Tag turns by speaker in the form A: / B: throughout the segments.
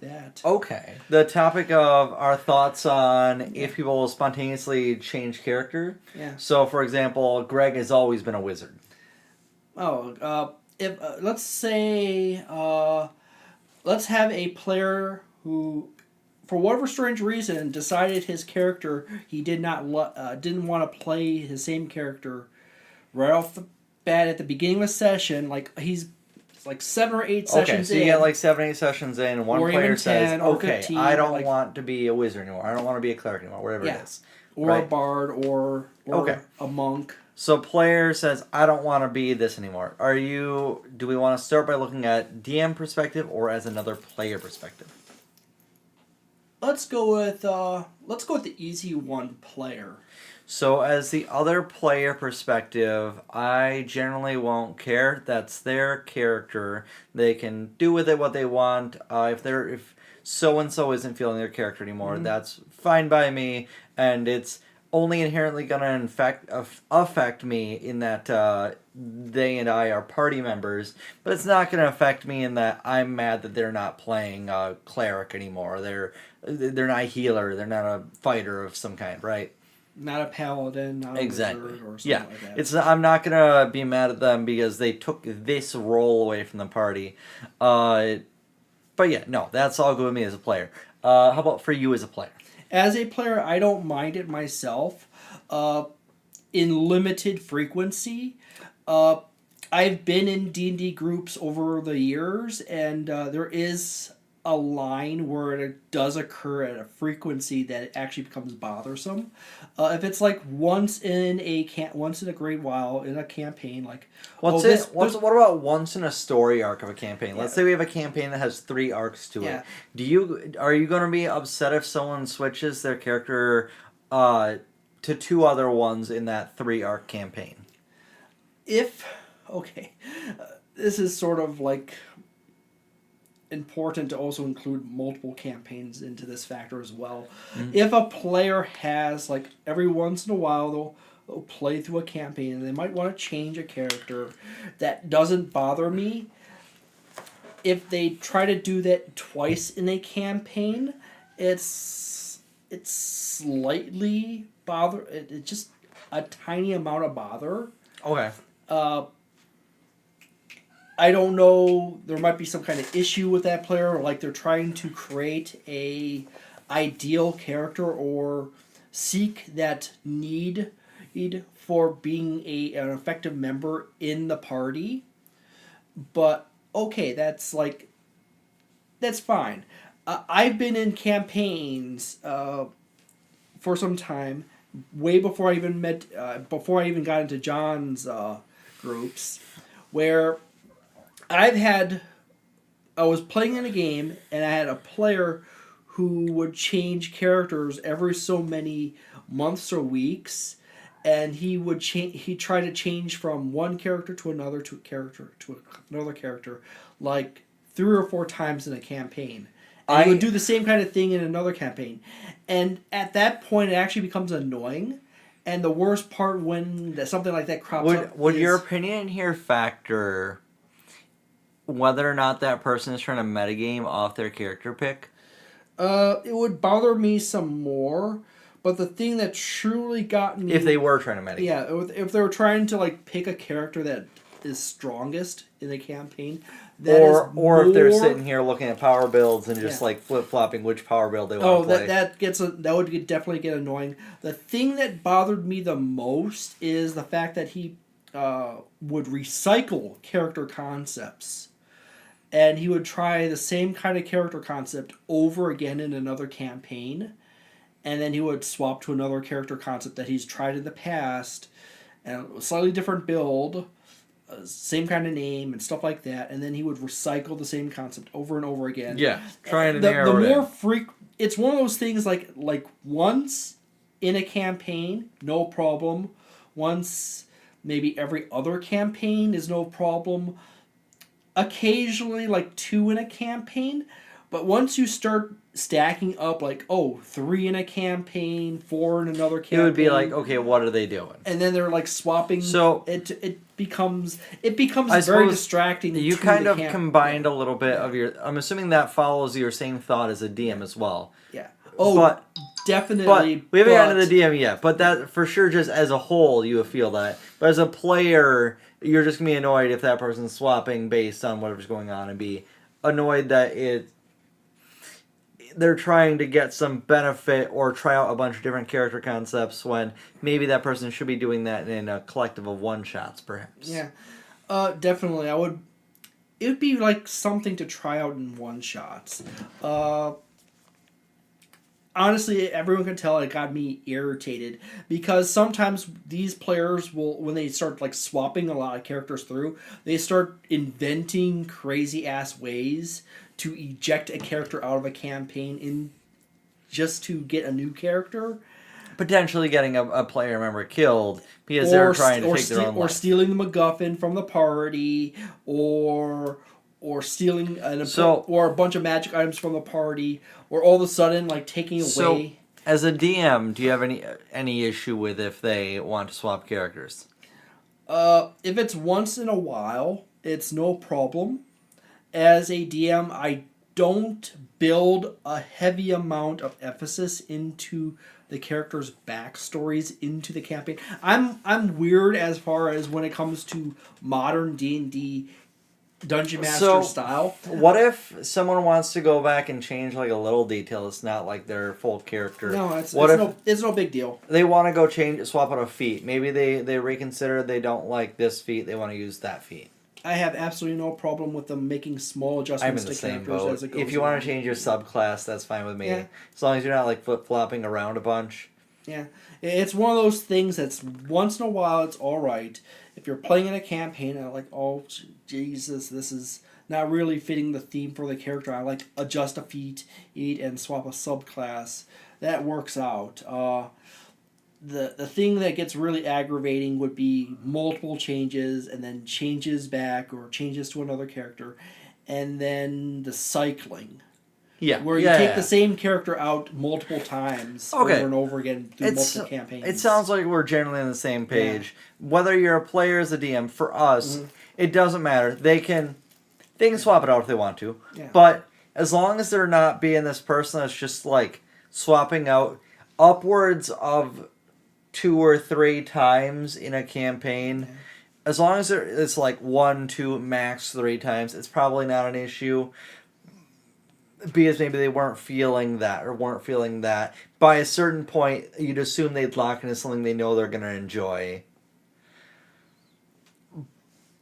A: that.
B: Okay. The topic of our thoughts on if people will spontaneously change character.
A: Yeah.
B: So, for example, Greg has always been a wizard.
A: If let's say let's have a player who, for whatever strange reason, decided his character he didn't want to play his same character right off the bat at the beginning of a session. Like he's like 7 or 8 sessions in.
B: Okay, so you get like 7, 8 sessions in, and one
A: or
B: player
A: even 10
B: says,
A: or
B: okay,
A: 15,
B: I don't
A: like,
B: want to be a wizard anymore. I don't want to be a cleric anymore, whatever it is.
A: Or
B: right?
A: a bard or
B: Okay.
A: a monk.
B: So player says, I don't want to be this anymore. Do we want to start by looking at DM perspective or as another player perspective?
A: Let's go with the easy one, player.
B: So as the other player perspective, I generally won't care. That's their character. They can do with it what they want. If so and so isn't feeling their character anymore, that's fine by me, and it's only inherently gonna affect me in that they and I are party members, but it's not gonna affect me in that I'm mad that they're not playing cleric anymore. They're not a healer. They're not a fighter of some kind, right?
A: Not a paladin, not a wizard or something like that.
B: I'm not gonna be mad at them because they took this role away from the party. But yeah, no, that's all good with me as a player. How about for you as a player?
A: As a player, I don't mind it myself. In limited frequency. I've been in D&D groups over the years, and there is a line where it does occur at a frequency that it actually becomes bothersome. If it's like once in a great while in a campaign, like
B: what about once in a story arc of a campaign? Let's say we have a campaign that has 3 arcs to it. Are you going to be upset if someone switches their character to 2 other ones in that 3 arc campaign?
A: This is sort of like important to also include multiple campaigns into this factor as well. Mm-hmm. If a player has, like, every once in a while they'll play through a campaign and they might want to change a character, that doesn't bother me. If they try to do that twice in a campaign, it's slightly bother. It's just a tiny amount of bother.
B: Okay.
A: I don't know. There might be some kind of issue with that player, or like they're trying to create a ideal character or seek that need for being an effective member in the party. But okay, that's fine. I've been in campaigns for some time, way before I even got into John's groups, where I was playing in a game and I had a player who would change characters every so many months or weeks, and he tried to change from one character to another character like 3 or 4 times in a campaign. And he would do the same kind of thing in another campaign. And at that point it actually becomes annoying. And the worst part when something like that crops up
B: would your opinion here factor whether or not that person is trying to metagame off their character pick?
A: It would bother me some more, but the thing that truly got me...
B: If they were trying to metagame.
A: Yeah, if they were trying to like pick a character that is strongest in the campaign...
B: Or if they're sitting here looking at power builds and just like flip-flopping which power build they want to play.
A: That would definitely get annoying. The thing that bothered me the most is the fact that he would recycle character concepts. And he would try the same kind of character concept over again in another campaign. And then he would swap to another character concept that he's tried in the past. And a slightly different build. Same kind of name and stuff like that. And then he would recycle the same concept over and over again.
B: Yeah, trying to narrow it.
A: The more it's one of those things like once in a campaign, no problem. Once, maybe every other campaign is no problem. Occasionally, like 2 in a campaign, But once you start stacking up, like, oh, 3 in a campaign, 4 in another
B: It
A: campaign,
B: would be like, okay, what are they doing?
A: and then they're like swapping.
B: So
A: it becomes very
B: suppose
A: distracting.
B: you
A: to
B: kind
A: the
B: of combined a little bit of your. I'm assuming that follows your same thought as a DM as well.
A: Yeah. Oh,
B: but
A: definitely.
B: we haven't gotten to the DM yet. But that for sure, just as a whole, you feel that. But as a player, you're just gonna be annoyed if that person's swapping based on whatever's going on, and be annoyed that they're trying to get some benefit or try out a bunch of different character concepts when maybe that person should be doing that in a collective of one shots, perhaps.
A: Yeah. Definitely. I would. It would be like something to try out in one shots. Honestly, everyone can tell it got me irritated because sometimes these players will, when they start like swapping a lot of characters through, they start inventing crazy ass ways to eject a character out of a campaign in just to get a new character.
B: Potentially getting a player member killed because they're trying to take their own life.
A: Or stealing the MacGuffin from the party, or stealing or a bunch of magic items from the party, or all of a sudden like taking away.
B: So, as a DM, do you have any issue with if they want to swap characters?
A: If it's once in a while, it's no problem. As a DM, I don't build a heavy amount of emphasis into the characters' backstories into the campaign. I'm weird as far as when it comes to modern D&D Dungeon Master style.
B: What if someone wants to go back and change like a little detail? It's not like their full character.
A: No, it's no big deal.
B: They want to go swap out a feat. Maybe they reconsider. They don't like this feat. They want to use that feat.
A: I have absolutely no problem with them making small adjustments to characters as it goes.
B: If you want to change your subclass, that's fine with me. Yeah. As long as you're not like flip-flopping around a bunch.
A: Yeah. It's one of those things that's once in a while it's alright. If you're playing in a campaign and like, oh, Jesus, this is not really fitting the theme for the character. I like adjust a feat, and swap a subclass. That works out. The thing that gets really aggravating would be multiple changes and then changes back or changes to another character, and then the cycling.
B: Yeah.
A: Where you take the same character out multiple times over and over again through multiple campaigns.
B: It sounds like we're generally on the same page. Yeah. Whether you're a player or as a DM, for us, it doesn't matter. They can swap it out if they want to. Yeah. But as long as they're not being this person that's just like swapping out upwards of 2 or 3 times in a campaign, as long as it's like 1, 2, max 3 times, it's probably not an issue. Because maybe they weren't feeling that or weren't feeling that. By a certain point, you'd assume they'd lock into something they know they're going to enjoy.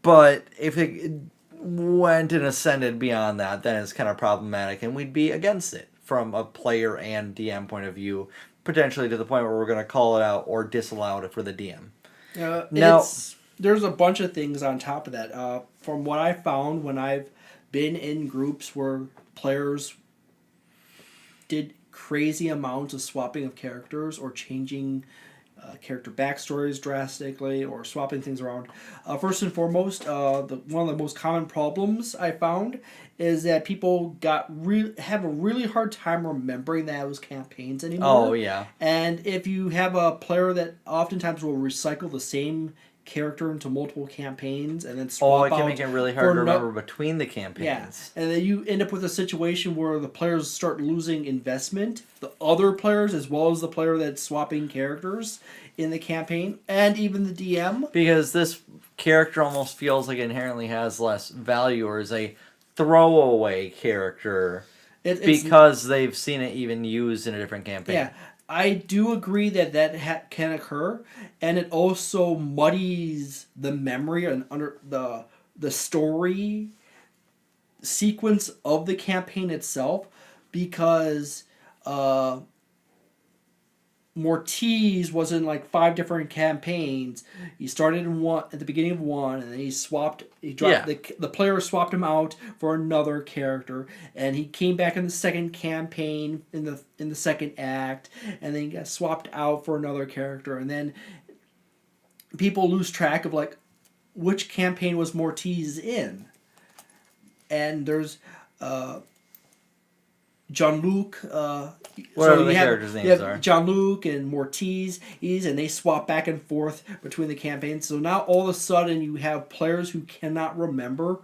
B: But if it went and ascended beyond that, then it's kind of problematic, and we'd be against it from a player and DM point of view, potentially to the point where we're going to call it out or disallow it for the DM.
A: Now, there's a bunch of things on top of that. From what I found when I've been in groups where players did crazy amounts of swapping of characters or changing character backstories drastically or swapping things around. First and foremost, one of the most common problems I found is that people have a really hard time remembering those campaigns anymore.
B: Oh, yeah.
A: And if you have a player that oftentimes will recycle the same character into multiple campaigns and then swap out.
B: It can make it really hard to remember between the campaigns.
A: Yeah. And then you end up with a situation where the players start losing investment, the other players as well as the player that's swapping characters in the campaign, and even the DM.
B: Because this character almost feels like it inherently has less value or is a throwaway character because they've seen it even used in a different campaign.
A: Yeah. I do agree that can occur, and it also muddies the memory and under the story sequence of the campaign itself, because Mortiz was in like 5 different campaigns. He started in one at the beginning of one, and then the player swapped him out for another character, and he came back in the second campaign in the second act, and then he got swapped out for another character, and then people lose track of like which campaign was Mortiz in, and there's Jean-Luc.
B: Whatever the characters' names are.
A: Jean-Luc and Mortiz, and they swap back and forth between the campaigns. So now all of a sudden you have players who cannot remember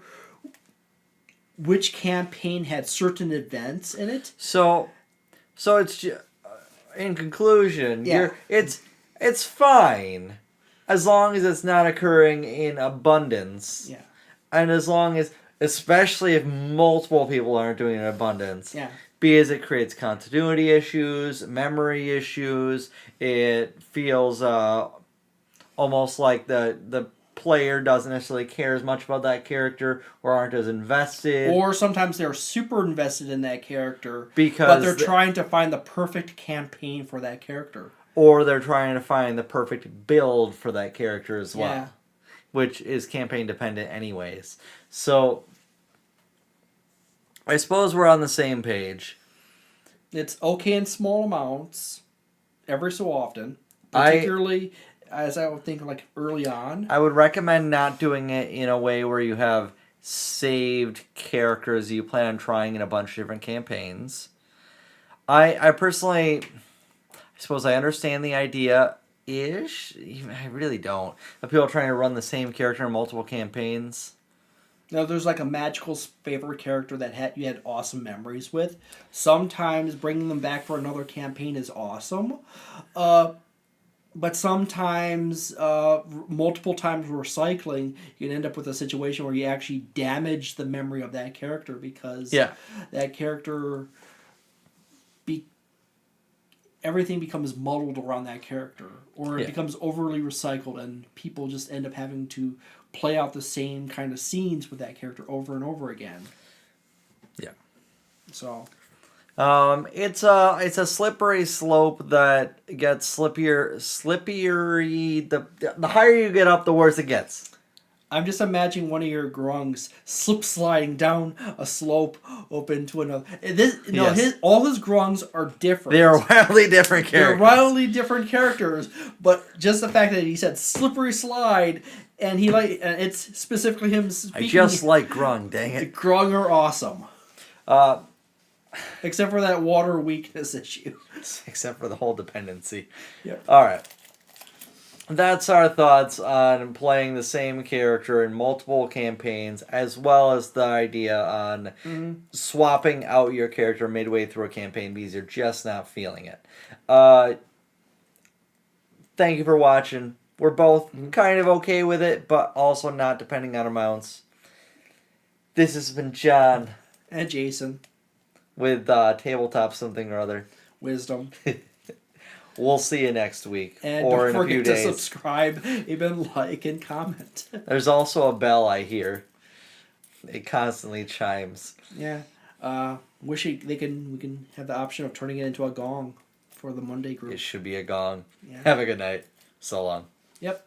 A: which campaign had certain events in it.
B: So it's in conclusion,
A: Yeah.
B: it's fine as long as it's not occurring in abundance.
A: Yeah.
B: And as long as, especially if multiple people aren't doing it in abundance.
A: Yeah.
B: Because it creates continuity issues, memory issues. It feels almost like the player doesn't necessarily care as much about that character or aren't as invested.
A: Or sometimes they're super invested in that character,
B: Because
A: but they're trying to find the perfect campaign for that character.
B: Or they're trying to find the perfect build for that character as well.
A: Yeah.
B: Which is campaign dependent anyways. So I suppose we're on the same page.
A: It's okay in small amounts, every so often. Particularly, as I would think, like early on.
B: I would recommend not doing it in a way where you have saved characters you plan on trying in a bunch of different campaigns. I personally, I suppose I understand the idea-ish. I really don't. Of people trying to run the same character in multiple campaigns.
A: Now, there's like a magical favorite character that you had awesome memories with. Sometimes bringing them back for another campaign is awesome. But sometimes, multiple times recycling, you can end up with a situation where you actually damage the memory of that character because that character, everything becomes muddled around that character. Or it becomes overly recycled and people just end up having to play out the same kind of scenes with that character over and over again.
B: Yeah.
A: So...
B: it's a slippery slope that gets slippier. The higher you get up, the worse it gets.
A: I'm just imagining one of your grungs slip sliding down a slope up into another. All his grungs are different.
B: They are wildly different characters.
A: They're wildly different characters, but just the fact that he said slippery slide, and it's specifically him speaking.
B: I just like grung, dang
A: The
B: it.
A: grung are awesome. Except for that water weakness issue.
B: Except for the whole dependency.
A: Yep.
B: Alright. That's our thoughts on playing the same character in multiple campaigns, as well as the idea on swapping out your character midway through a campaign because you're just not feeling it. Thank you for watching. We're both kind of okay with it, but also not depending on amounts. This has been John.
A: And Jason.
B: With Tabletop something or other.
A: Wisdom.
B: We'll see you next week.
A: And
B: or
A: don't
B: in a few
A: forget to
B: days.
A: subscribe, even like, and comment.
B: There's also a bell I hear. It constantly chimes.
A: Yeah. We can have the option of turning it into a gong for the Monday group.
B: It should be a gong.
A: Yeah.
B: Have a good night. So long.
A: Yep.